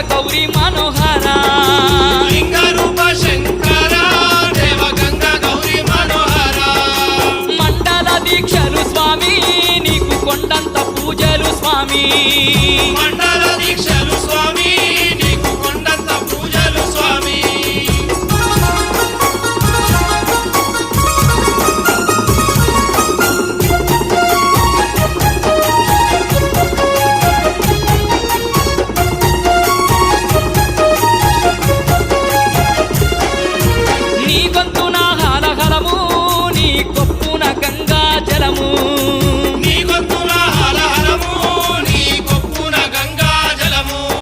గౌరీ మనోహర లింగ రూప శంకర దేవ గంగా గౌరీ మనోహర మండల దీక్షలు స్వామి నీకు కొండంత పూజలు స్వామి